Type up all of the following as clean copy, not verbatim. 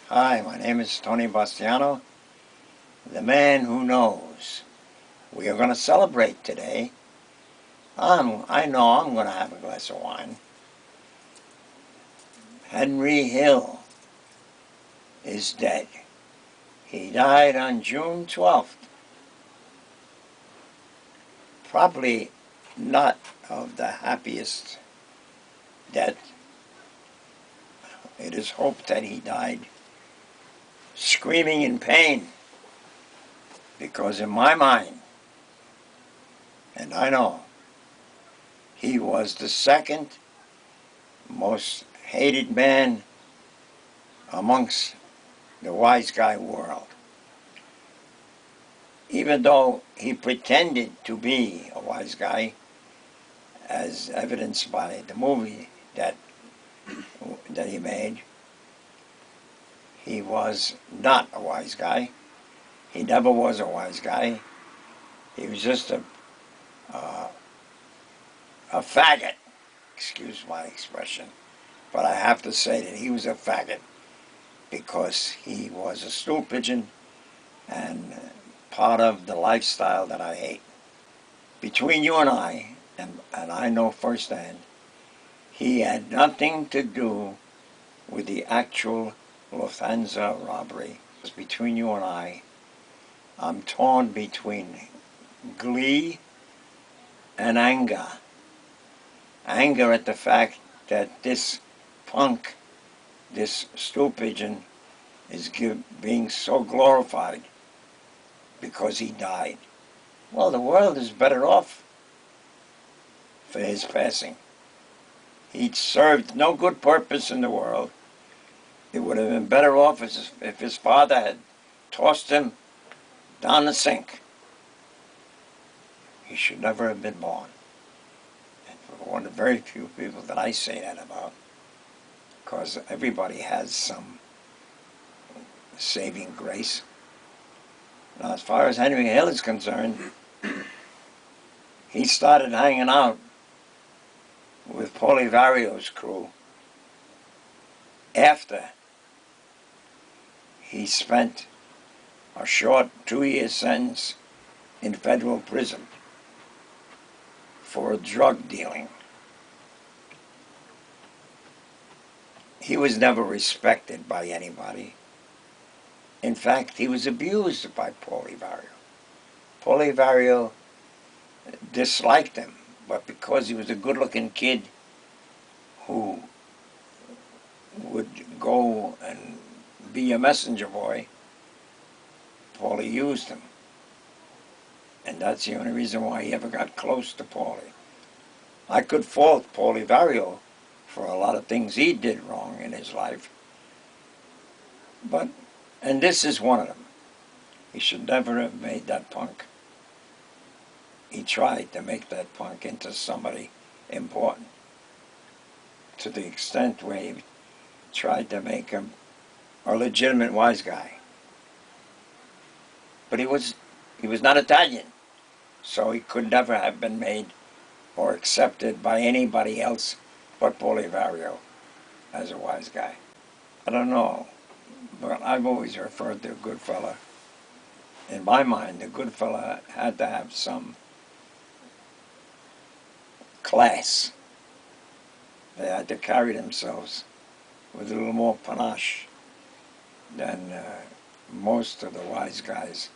Hi, my name is Tony Bastiano, the man who knows. We are going to celebrate today. I know I'm going to have a glass of wine. Henry Hill is dead. He died on June 12th. Probably not of the happiest death. It is hoped that he died screaming in pain, because in my mind, and I know, he was the second most hated man amongst the wise guy world. Even though he pretended to be a wise guy, as evidenced by the movie that he made, he was not a wise guy. He never was a wise guy. He was just a faggot, excuse my expression, but I have to say that he was a faggot because he was a stool pigeon and part of the lifestyle that I hate. Between you and I know firsthand, he had nothing to do with the actual Lufthansa robbery. Between you and I'm torn between glee and anger. Anger at the fact that this punk, this stool pigeon, is being so glorified because he died. Well, the world is better off for his passing. He'd served no good purpose in the world. It would have been better off if his father had tossed him down the sink. He should never have been born. And for one of the very few people that I say that about, because everybody has some saving grace. Now, as far as Henry Hill is concerned, he started hanging out with Paulie Vario's crew after he spent a short 2-year sentence in federal prison for drug dealing. He was never respected by anybody. In fact, he was abused by Paulie Vario. Paulie Vario disliked him, but because he was a good-looking kid who would go and be a messenger boy, Paulie used him. And that's the only reason why he ever got close to Paulie. I could fault Paulie Vario for a lot of things he did wrong in his life. And this is one of them. He should never have made that punk. He tried to make that punk into somebody important, to the extent where he tried to make him a legitimate wise guy. But he was not Italian, so he could never have been made or accepted by anybody else but Paulie Vario as a wise guy. I don't know, but I've always referred to a good fella. In my mind, a good fella had to have some class. They had to carry themselves with a little more panache than most of the wise guys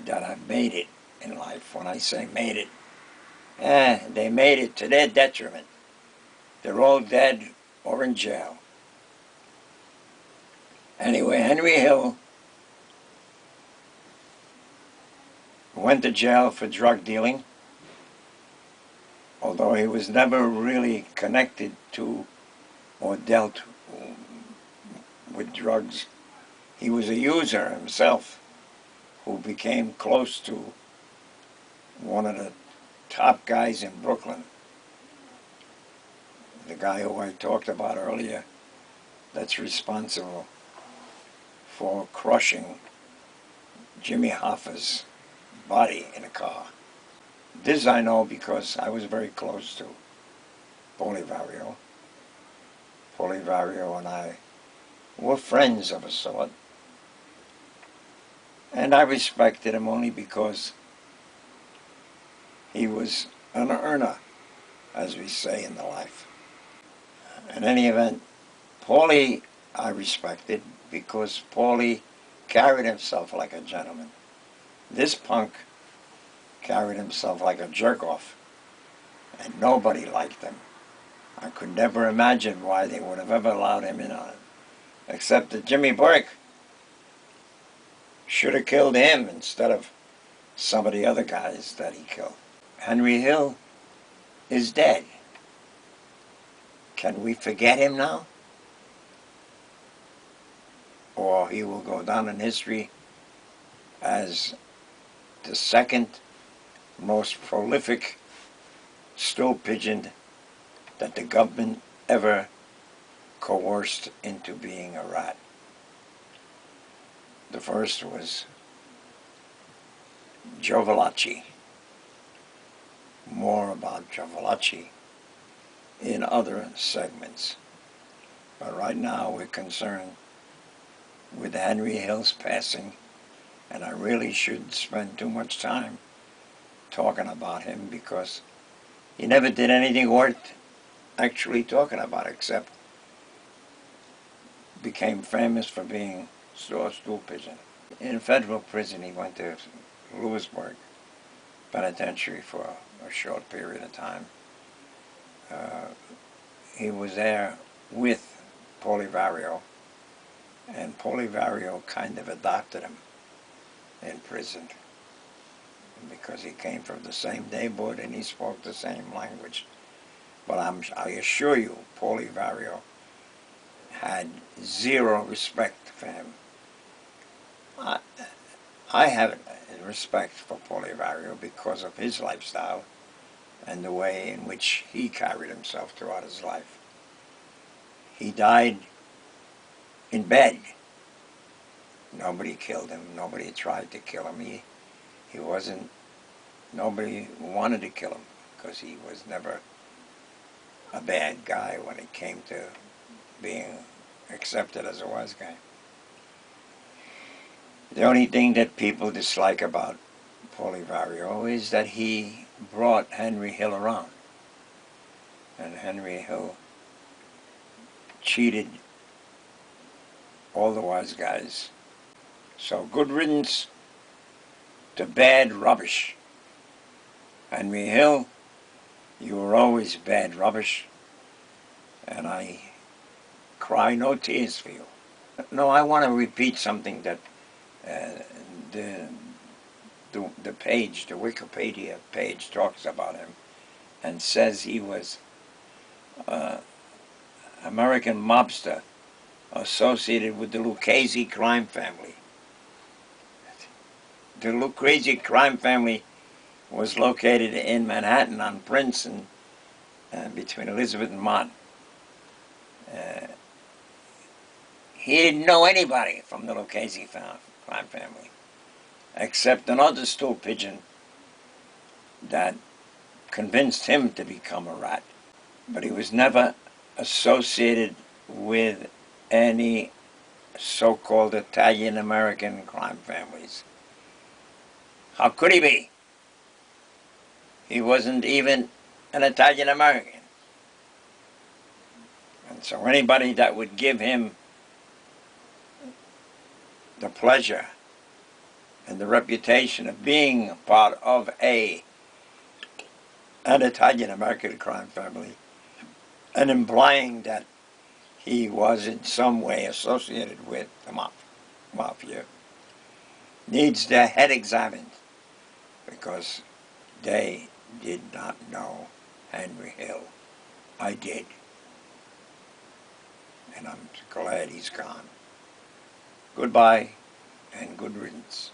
that have made it in life. When I say made it, they made it to their detriment. They're all dead or in jail. Anyway, Henry Hill went to jail for drug dealing, although he was never really connected to or dealt with drugs. He was a user himself who became close to one of the top guys in Brooklyn. The guy who I talked about earlier, that's responsible for crushing Jimmy Hoffa's body in a car. This I know because I was very close to Paulie Vario. Paulie Vario and I were friends of a sort. And I respected him only because he was an earner, as we say in the life. In any event, Paulie I respected because Paulie carried himself like a gentleman. This punk carried himself like a jerk-off, and nobody liked him. I could never imagine why they would have ever allowed him in on it, except that Jimmy Burke should have killed him instead of some of the other guys that he killed. Henry Hill is dead. Can we forget him now? Or he will go down in history as the second most prolific stool pigeon that the government ever coerced into being a rat. The first was Giovalacci. More about Giovalacci in other segments. But right now we're concerned with Henry Hill's passing, and I really shouldn't spend too much time talking about him because he never did anything worth actually talking about, except became famous for being a stool pigeon. In federal prison, he went to Lewisburg Penitentiary for a short period of time. He was there with Polivario, and Polivario kind of adopted him in prison because he came from the same neighborhood and he spoke the same language. But I assure you, Polivario had zero respect for him. I have respect for Polivario because of his lifestyle and the way in which he carried himself throughout his life. He died in bed. Nobody killed him. Nobody tried to kill him. He wasn't, nobody wanted to kill him because he was never a bad guy when it came to being accepted as a wise guy. The only thing that people dislike about Polivario is that he brought Henry Hill around. And Henry Hill cheated all the wise guys. So good riddance to bad rubbish. Henry Hill, you were always bad rubbish, and I cry no tears for you. No, I want to repeat something that the page, the Wikipedia page, talks about him and says he was American mobster associated with the Lucchese crime family. The Lucchese crime family was located in Manhattan on Prince and between Elizabeth and Mott. He didn't know anybody from the Lucchese crime family, except another stool pigeon that convinced him to become a rat. But he was never associated with any so-called Italian-American crime families. How could he be? He wasn't even an Italian-American. And so anybody that would give him the pleasure and the reputation of being part of an Italian-American crime family and implying that he was in some way associated with the mafia needs their head examined because they did not know Henry Hill. I did. And I'm glad he's gone. Goodbye and good riddance.